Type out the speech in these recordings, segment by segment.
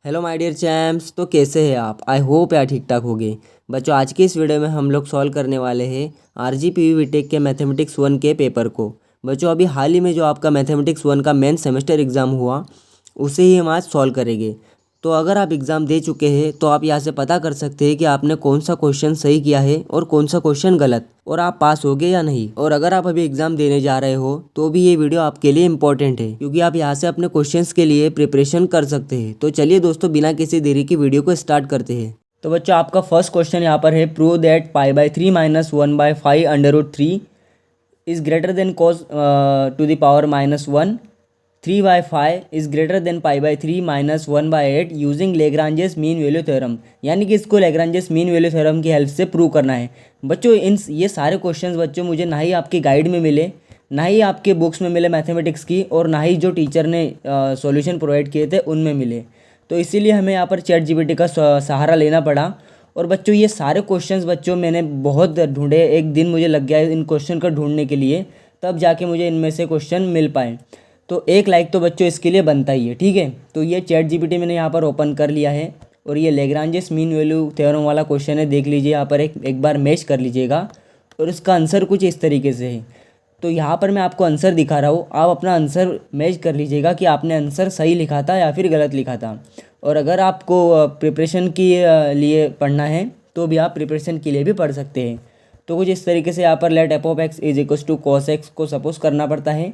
Hello my dear champs. तो कैसे हैं आप? आई होप यार ठीक ठाक होगे। बच्चों, आज की इस वीडियो में हम लोग सॉल्व करने वाले हैं आरजीपीवी बीटेक के मैथमेटिक्स 1 के पेपर को। बच्चों, अभी हाल ही में जो आपका मैथमेटिक्स 1 का मेन सेमेस्टर एग्ज़ाम हुआ, उसे ही हम आज सॉल्व करेंगे। तो अगर आप एग्ज़ाम दे चुके हैं तो आप यहाँ से पता कर सकते हैं कि आपने कौन सा क्वेश्चन सही किया है और कौन सा क्वेश्चन गलत, और आप पास हो गए या नहीं। और अगर आप अभी एग्ज़ाम देने जा रहे हो तो भी ये वीडियो आपके लिए इंपॉर्टेंट है, क्योंकि आप यहाँ से अपने क्वेश्चंस के लिए प्रिपरेशन कर सकते हैं। तो चलिए दोस्तों, बिना किसी देरी की वीडियो को स्टार्ट करते हैं। तो बच्चों, आपका फर्स्ट क्वेश्चन यहाँ पर है, prove that π/3 - 1/5 √3 is greater than cos to the power -1, 3/5 is greater than π/3 - 1/8 using Lagrange's mean value theorem. यानी कि इसको लेग्रांजेस मीन वैल्यू थ्योरम की हेल्प से प्रूव करना है। बच्चों, ये सारे क्वेश्चंस बच्चों मुझे ना ही आपकी गाइड में मिले, ना ही आपके बुक्स में मिले मैथमेटिक्स की, और ना ही जो टीचर ने सॉल्यूशन प्रोवाइड किए थे उनमें मिले। तो इसीलिए हमें यहाँ पर चैट जीपीटी का सहारा लेना पड़ा। और बच्चों, ये सारे क्वेश्चंस बच्चों मैंने बहुत ढूंढे, एक दिन मुझे लग गया इन क्वेश्चन को ढूंढने के लिए, तब जाके मुझे इनमें से क्वेश्चन मिल पाए। तो एक लाइक तो बच्चों इसके लिए बनता ही है, ठीक है। तो ये चैट जीपीटी मैंने यहाँ पर ओपन कर लिया है, और ये लेग्रांजेस मीन वैल्यू थ्योरम वाला क्वेश्चन है, देख लीजिए यहाँ पर एक बार मैच कर लीजिएगा। और इसका आंसर कुछ इस तरीके से है। तो यहाँ पर मैं आपको आंसर दिखा रहा हूँ, आप अपना आंसर मैच कर लीजिएगा कि आपने आंसर सही लिखा था या फिर गलत लिखा था। और अगर आपको प्रिपरेशन के लिए पढ़ना है तो भी आप प्रिपरेशन के लिए भी पढ़ सकते हैं। तो कुछ इस तरीके से यहाँ पर let F of x is equals to cos X को सपोज करना पड़ता है।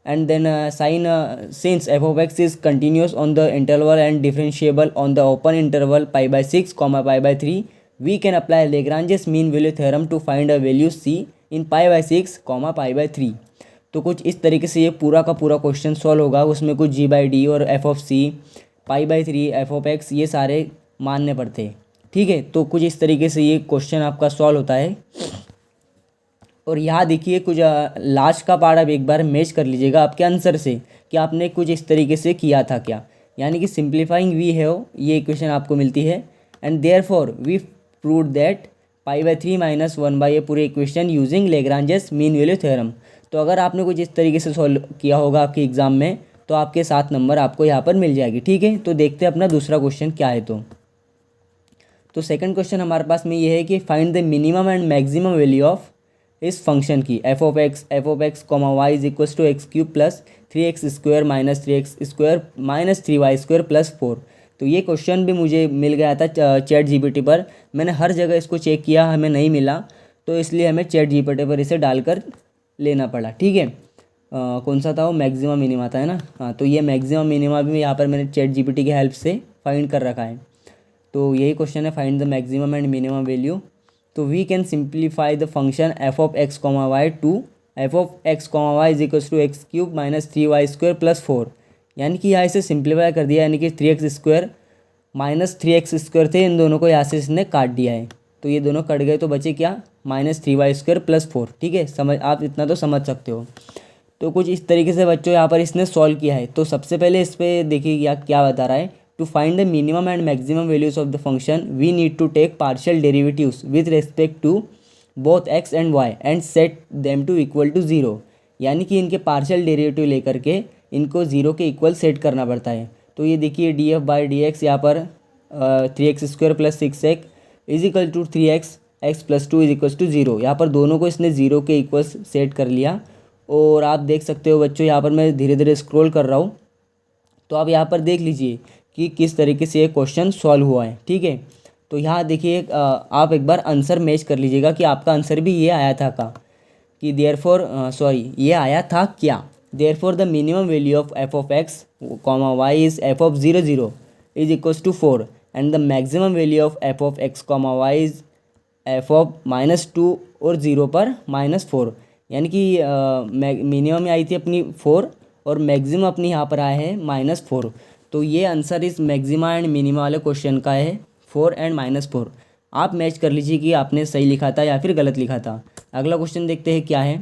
And then sine since F of x is continuous on the interval and differentiable on the open interval π/6, π/3, we can apply Lagrange's mean value theorem to find a value C in π/6, π/3। तो कुछ इस तरीके से ये पूरा का पूरा question solve होगा। उसमें कुछ g/d और F of C, π/3, F of X, ये सारे मानने पड़ते हैं, ठीक है। तो कुछ इस तरीके से ये क्वेश्चन आपका सॉल्व होता है। और यहाँ देखिए कुछ लास्ट का पार्ट आप एक बार मैच कर लीजिएगा आपके आंसर से कि आपने कुछ इस तरीके से किया था क्या। यानी कि सिंप्लीफाइंग वी है ये इक्वेशन आपको मिलती है। And therefore we prove that π/3 - 1 ये पूरे equation using Lagrange's mean value theorem. तो अगर आपने कुछ इस तरीके से सॉल्व किया होगा आपके एग्जाम में, तो आपके 7 नंबर आपको यहाँ पर मिल जाएगी, ठीक है। तो देखते हैं अपना दूसरा क्वेश्चन क्या है। तो सेकंड क्वेश्चन हमारे पास में ये है कि find the minimum and maximum value of इस फंक्शन की f of x comma Y is equals to x³ plus 3x² minus 3x² minus 3y² plus 4। तो ये क्वेश्चन भी मुझे मिल गया था चैट जीपीटी पर। मैंने हर जगह इसको चेक किया, हमें नहीं मिला, तो इसलिए हमें चैट जीपीटी पर इसे डालकर लेना पड़ा, ठीक है। कौन सा था वो? मैक्सिमम मिनिमा था, है ना। हाँ, तो ये मैक्सिमम मिनिमा भी यहाँ पर मैंने चैट जीपीटी की हेल्प से फाइंड कर रखा है। तो यही क्वेश्चन है, find the maximum and minimum value. तो we can simplify the function F of x comma Y to F of x comma Y is equals to x³ minus 3y² plus 4। यानी कि यहाँ इसे सिंप्लीफाई कर दिया, यानी कि 3x² माइनस 3x² थे, इन दोनों को यहाँ से इसने काट दिया है। तो ये दोनों कट गए, तो बचे क्या? माइनस 3y² प्लस 4, ठीक है। समझ, आप इतना तो समझ सकते हो। तो कुछ इस तरीके से बच्चों यहाँ पर इसने सॉल्व किया है। तो सबसे पहले इस पर देखिए क्या बता रहा है। To find the minimum and maximum values of the function, we need to take partial derivatives with respect to both x and y and set them to equal to 0। यानी कि इनके पार्शियल डेरिवेटिव लेकर के इनको 0 के equal set करना पड़ता है। तो ये देखिए df/dx यहाँ पर 3x² plus 6x is equal to 3x, x plus 2 is equal to 0। यहाँ पर दोनों को इसने 0 के इक्वल सेट कर लिया। और आप देख सकते हो बच्चों, यहाँ पर मैं धीरे धीरे स्क्रॉल कर रहा हूँ, तो आप यहाँ पर देख लीजिए कि किस तरीके से ये क्वेश्चन सॉल्व हुआ है, ठीक है। तो यहाँ देखिए आप एक बार आंसर मैच कर लीजिएगा कि आपका आंसर भी ये आया था का कि ये आया था क्या। Therefore the minimum value of f of x comma Y is f of 0 0 is equals to 4 and the maximum value of f of x comma Y is f of -2 और 0 पर -4। यानी कि मिनिमम में आई थी अपनी 4 और मैक्सिमम अपनी यहाँ पर आया है -4। तो ये आंसर इस मैक्सिमा एंड मिनिमा वाले क्वेश्चन का है, 4 एंड -4। आप मैच कर लीजिए कि आपने सही लिखा था या फिर गलत लिखा था। अगला क्वेश्चन देखते हैं क्या है।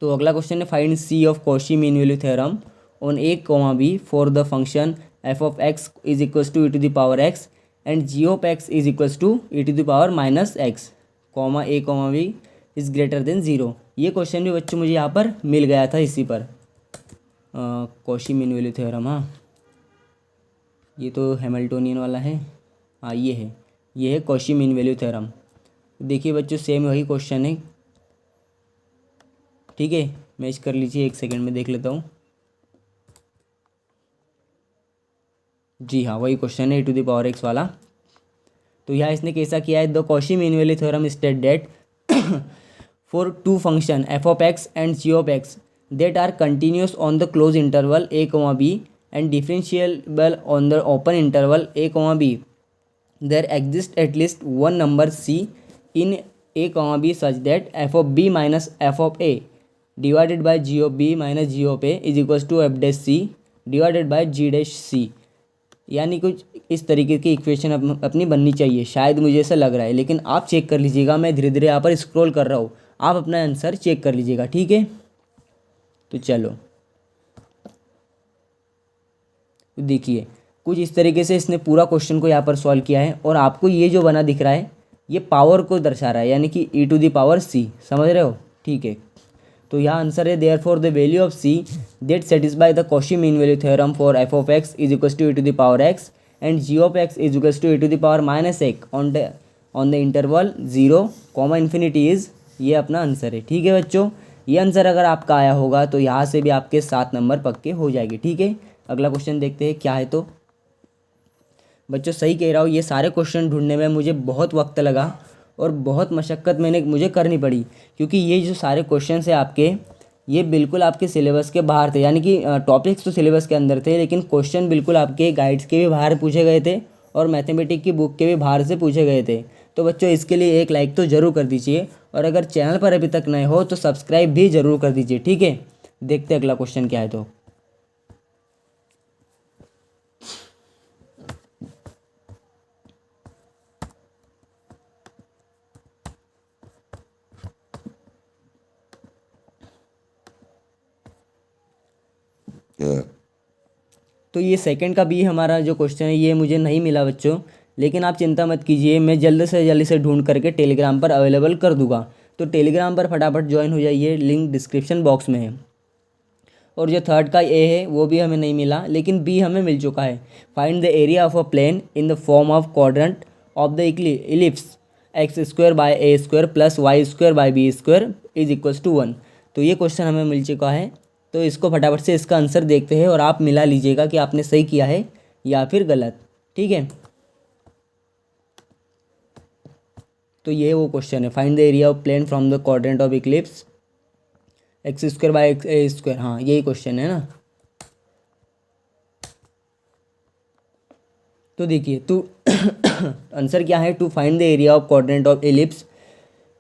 तो अगला क्वेश्चन है, find c of Cauchy mean value theorem on a comma b for the function F of x is equals to e⁻x and g of x is equals to e⁻−x comma a comma b is greater than 0। ये question भी बच्चों मुझे यहाँ पर मिल गया था इसी पर, कॉशी मीन वैल्यू थ्योरम। हाँ, ये तो हैमिल्टोनियन वाला है। हाँ ये है कॉशी मीन वैल्यू थ्योरम। देखिए बच्चों सेम वही क्वेश्चन है, ठीक है। मैच कर लीजिए, एक सेकंड में देख लेता हूँ। जी हाँ, वही क्वेश्चन है e⁻x वाला। तो यहाँ इसने कैसा किया है, the Cauchy mean value theorem state that for two function f(x) and g(x) that are continuous on the closed interval a, b and differentiable on the open interval a, b, there exists at least one number c in a, b such that f of b minus f of a divided by g of b minus g of a is equals to f dash c divided by g dash c। यानी कुछ इस तरीके की equation अपनी बननी चाहिए, शायद मुझे ऐसा लग रहा है, लेकिन आप चेक कर लीजिएगा। मैं धीरे धीरे यहाँ पर स्क्रॉल कर रहा हूँ, आप अपना आंसर चेक कर लीजिएगा, ठीक है। तो चलो देखिए कुछ इस तरीके से इसने पूरा क्वेश्चन को यहाँ पर सॉल्व किया है, और आपको ये जो बना दिख रहा है ये पावर को दर्शा रहा है, यानी कि e⁻c, समझ रहे हो, ठीक है। तो यहाँ आंसर है therefore the value of c that satisfy the Cauchy mean value theorem for f(x) is equals to e⁻x and g(x) is equals to e⁻⁻1 on the interval 0, ∞ is, ये अपना आंसर है, ठीक है बच्चों। ये answer अगर आपका आया होगा तो यहाँ से भी आपके 7 नंबर पक्के हो जाएंगे, ठीक है। अगला क्वेश्चन देखते हैं क्या है। तो बच्चों सही कह रहा हूँ, ये सारे क्वेश्चन ढूंढने में मुझे बहुत वक्त लगा और बहुत मशक्क़त मुझे करनी पड़ी, क्योंकि ये जो सारे क्वेश्चन है आपके, ये बिल्कुल आपके सिलेबस के बाहर थे। यानी कि टॉपिक्स तो सिलेबस के अंदर थे, लेकिन क्वेश्चन बिल्कुल आपके गाइड्स के भी बाहर पूछे गए थे और मैथमेटिक्स की बुक के भी बाहर से पूछे गए थे। तो बच्चों इसके लिए एक लाइक तो ज़रूर कर दीजिए, और अगर चैनल पर अभी तक नए हो तो सब्सक्राइब भी ज़रूर कर दीजिए, ठीक है। देखते हैं अगला क्वेश्चन क्या है। तो ये सेकंड का भी हमारा जो क्वेश्चन है ये मुझे नहीं मिला बच्चों, लेकिन आप चिंता मत कीजिए, मैं जल्द से जल्दी से ढूंढ करके टेलीग्राम पर अवेलेबल कर दूंगा। तो टेलीग्राम पर फटाफट ज्वाइन हो जाइए, लिंक डिस्क्रिप्शन बॉक्स में है। और जो थर्ड का ए है वो भी हमें नहीं मिला, लेकिन बी हमें मिल चुका है। Find the area of a plane in the form of quadrant of the ellipse x² by a² plus y² by b² is equals to 1। तो ये क्वेश्चन हमें मिल चुका है। तो इसको फटाफट से इसका आंसर देखते हैं और आप मिला लीजिएगा कि आपने सही किया है या फिर गलत, ठीक है। तो ये वो क्वेश्चन है, find the area of plane from the quadrant of ellipse x² by a²। हाँ यही क्वेश्चन है ना। तो देखिए तो आंसर क्या है, to find the area of quadrant of ellipse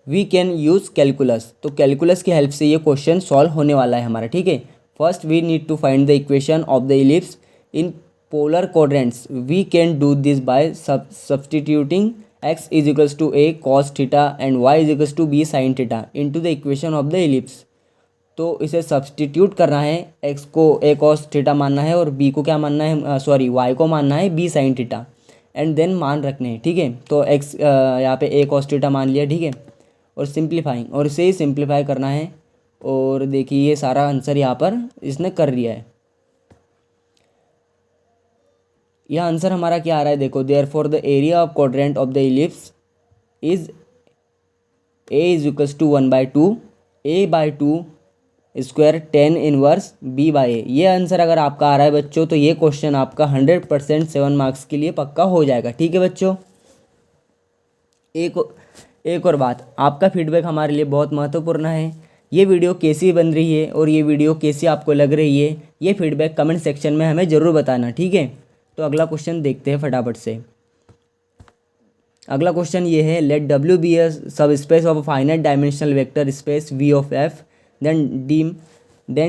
we can use calculus. तो कैलकुलस की हेल्प से ये क्वेश्चन सॉल्व होने वाला है हमारा, ठीक है। First we need to find the equation of the ellipse in polar quadrants. We can do this by substituting x is equals to a cos theta and y is equals to b sin theta into the equation of the ellipse. तो इसे substitute करना है, x को a cos theta मानना है और b को क्या मानना है, सॉरी y को मानना है b sin theta, and then मान रखने हैं, ठीक है। तो x यहाँ पे a cos थीटा मान लिया, ठीक है, और सिंप्लीफाइंग, और इसे ही सिंप्लीफाई करना है। और देखिए ये सारा आंसर यहाँ पर इसने कर लिया है। यह आंसर हमारा क्या आ रहा है, देखो, therefore the area of quadrant of the ellipse is a is equals to 1/2 a/2 square 10 inverse b/a। ये आंसर अगर आपका आ रहा है बच्चों तो ये क्वेश्चन आपका 100% 7 मार्क्स के लिए पक्का हो जाएगा, ठीक है बच्चों। एक और बात, आपका फीडबैक हमारे लिए बहुत महत्वपूर्ण है। ये वीडियो कैसी बन रही है और ये वीडियो कैसी आपको लग रही है, ये फीडबैक कमेंट सेक्शन में हमें ज़रूर बताना, ठीक है। तो अगला क्वेश्चन देखते हैं फटाफट से। अगला क्वेश्चन ये है, लेट W बी अ सब space of a finite dimensional vector space V of F then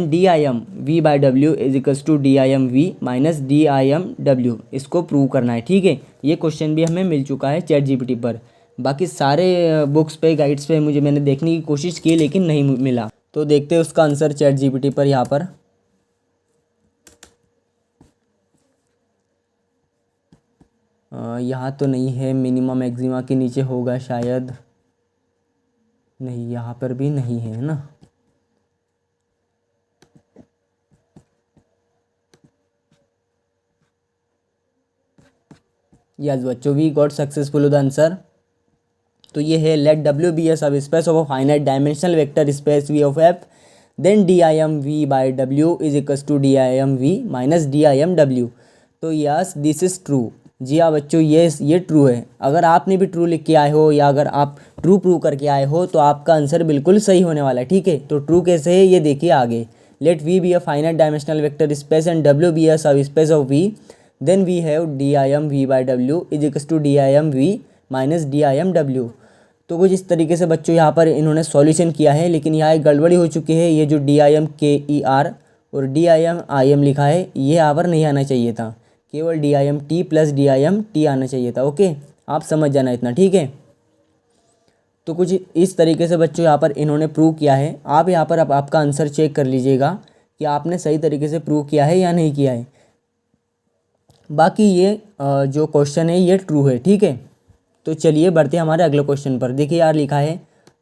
DIM V/W is equals to DIM V minus DIM W। इसको प्रूव करना है, ठीक है। ये क्वेश्चन भी हमें मिल चुका है ChatGPT पर। बाकी सारे बुक्स पे, गाइड्स पे मैंने देखने की कोशिश की, लेकिन नहीं मिला। तो देखते हैं उसका आंसर ChatGPT पर। यहाँ पर यहाँ तो नहीं है, मिनिमा मैक्सिमा के नीचे होगा शायद, नहीं यहाँ पर भी नहीं है ना। यस बच्चों, we got successful the answer. तो ये है let W be a sub space of a finite dimensional vector space V of F, then D I M V by W is equals to D I M V minus D I M W. तो yes this is true. जी हाँ बच्चों, ये true है। अगर आपने भी true लिख के आए हो या अगर आप ट्रू प्रूव करके आए हो तो आपका आंसर बिल्कुल सही होने वाला है। ठीक है, तो ट्रू कैसे है ये देखिए आगे। Let V be a finite dimensional vector space and W be a सब space of V, then we have D I M V by W is equals to D I M V minus D I M W. तो कुछ इस तरीके से बच्चों यहाँ पर इन्होंने सॉल्यूशन किया है, लेकिन यहाँ एक गड़बड़ी हो चुकी है। ये जो डी आई एम के ई आर और डी आई एम लिखा है ये यहाँ पर नहीं आना चाहिए था, केवल D I M T plus D I M T आना चाहिए था। ओके, आप समझ जाना इतना, ठीक है। तो कुछ इस तरीके से बच्चों यहाँ पर इन्होंने प्रूव किया है। आप यहाँ पर आपका आंसर चेक कर लीजिएगा कि आपने सही तरीके से प्रूव किया है या नहीं किया है। बाकी ये जो क्वेश्चन है ये ट्रू है, ठीक है। तो चलिए बढ़ते हैं हमारे अगले क्वेश्चन पर। देखिए यार लिखा है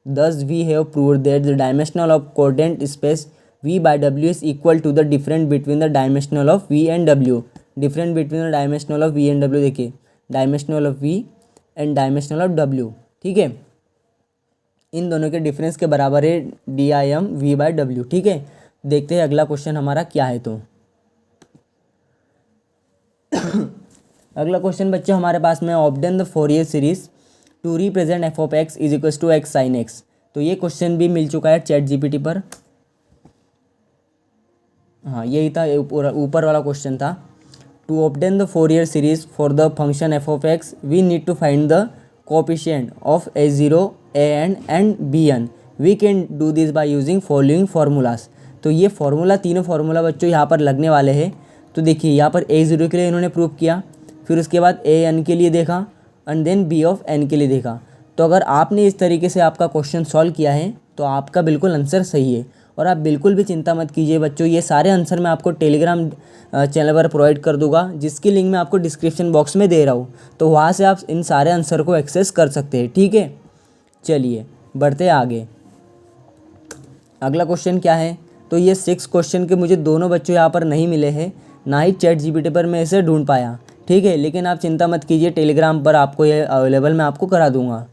thus we have proved that the dimensional of coordinate space V by W is equal to the difference between the dimensional of V and W. Difference between the dimensional of V and W, देखिए dimensional of V and dimensional of W, ठीक है। इन दोनों के difference के बराबर है D I M V by W, ठीक है। देखते हैं अगला क्वेश्चन हमारा क्या है। तो अगला क्वेश्चन बच्चे हमारे पास में obtain the Fourier series to represent F of x is equals to X sine X. तो ये क्वेश्चन भी मिल चुका है चैट जीपीटी पर। हाँ यही था, ऊपर वाला क्वेश्चन था। To obtain the Fourier series for the function F of X we need to find the coefficient of a0 an and bn। We can do this by using following formulas. तो ये formula, तीनों formula बच्चों यहाँ पर लगने वाले हैं। तो देखिए यहाँ पर a0 के लिए इन्होंने प्रूव किया, फिर उसके बाद an के लिए देखा and then b of n के लिए देखा। तो अगर आपने इस तरीके से आपका क्वेश्चन सॉल्व किया है तो आपका बिल्कुल आंसर सही है। और आप बिल्कुल भी चिंता मत कीजिए बच्चों, ये सारे आंसर मैं आपको टेलीग्राम चैनल पर प्रोवाइड कर दूंगा, जिसकी लिंक मैं आपको डिस्क्रिप्शन बॉक्स में दे रहा हूँ। तो वहाँ से आप इन सारे आंसर को एक्सेस कर सकते हैं, ठीक है। चलिए बढ़ते आगे। अगला क्वेश्चन क्या है। तो ये 6 क्वेश्चन के मुझे दोनों बच्चों यहाँ पर नहीं मिले हैं, ना ही चैट जीपीटी पर मैं इसे ढूंढ पाया, ठीक है। लेकिन आप चिंता मत कीजिए, टेलीग्राम पर आपको ये अवेलेबल मैं आपको करा दूंगा।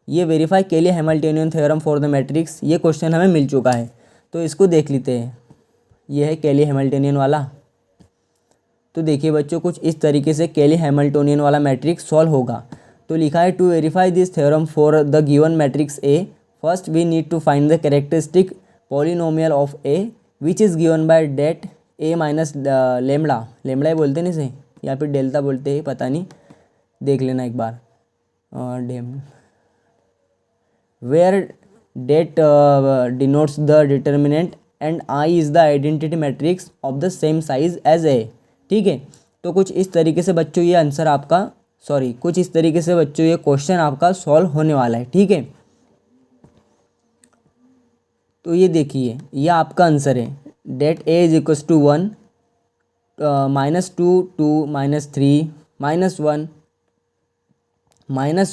ये वेरीफाई केली Hamiltonian theorem for the matrix, ये क्वेश्चन हमें मिल चुका है, तो इसको देख लेते हैं। ये है केली हैमिल्टनियन वाला। तो देखिए बच्चों कुछ इस तरीके से केली हैमिल्टनियन वाला मैट्रिक्स सॉल्व होगा। तो लिखा है to verify this theorem for the given matrix A, first we need to find the characteristic polynomial of A which is given by det A minus lambda. Lambda ही बोलते हैं इसे या फिर डेल्टा बोलते हैं, पता नहीं, देख लेना एक बार। Where det denotes the determinant and I is the identity matrix of the same size as A, ठीक है। तो कुछ इस तरीके से बच्चों ये आंसर आपका कुछ इस तरीके से बच्चों ये क्वेश्चन आपका सॉल्व होने वाला है, ठीक है। तो ये देखिए ये आपका आंसर है, det A is equals to 1 -2 2 -3 -1 -1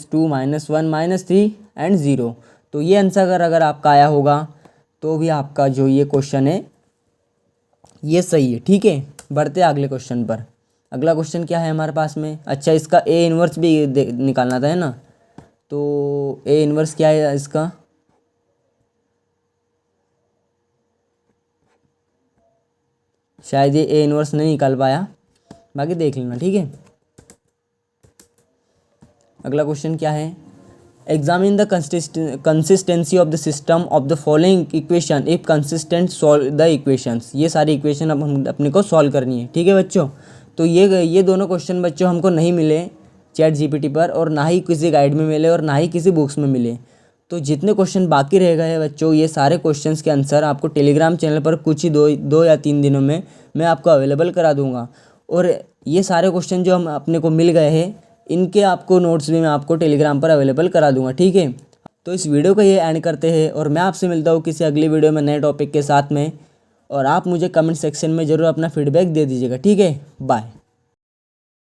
-2 -1 -3 and 0। तो ये आंसर अगर आपका आया होगा तो भी आपका जो ये क्वेश्चन है ये सही है, ठीक है। बढ़ते हैं अगले क्वेश्चन पर। अगला क्वेश्चन क्या है हमारे पास में। अच्छा इसका ए इन्वर्स भी निकालना था, है ना। तो ए इन्वर्स क्या है इसका, शायद ये ए इन्वर्स नहीं निकाल पाया, बाकी देख लेना, ठीक है। अगला क्वेश्चन क्या है। Examine the consistency of the system of the following equation if consistent solve the equations. ये सारी इक्वेशन अब हम अपने को सॉल्व करनी है, ठीक है बच्चों। तो ये दोनों क्वेश्चन बच्चों हमको नहीं मिले चैट जीपीटी पर, और ना ही किसी गाइड में मिले और ना ही किसी बुक्स में मिले। तो जितने क्वेश्चन बाकी रह गए बच्चों, ये सारे क्वेश्चंस के आंसर आपको टेलीग्राम चैनल पर कुछ ही दो या 3 दिनों में मैं आपको अवेलेबल करा दूंगा। और ये सारे क्वेश्चन जो हम अपने को मिल गए हैं इनके आपको नोट्स भी मैं आपको टेलीग्राम पर अवेलेबल करा दूंगा, ठीक है। तो इस वीडियो को ये एंड करते हैं और मैं आपसे मिलता हूँ किसी अगली वीडियो में नए टॉपिक के साथ में। और आप मुझे कमेंट सेक्शन में ज़रूर अपना फीडबैक दे दीजिएगा, ठीक है। बाय।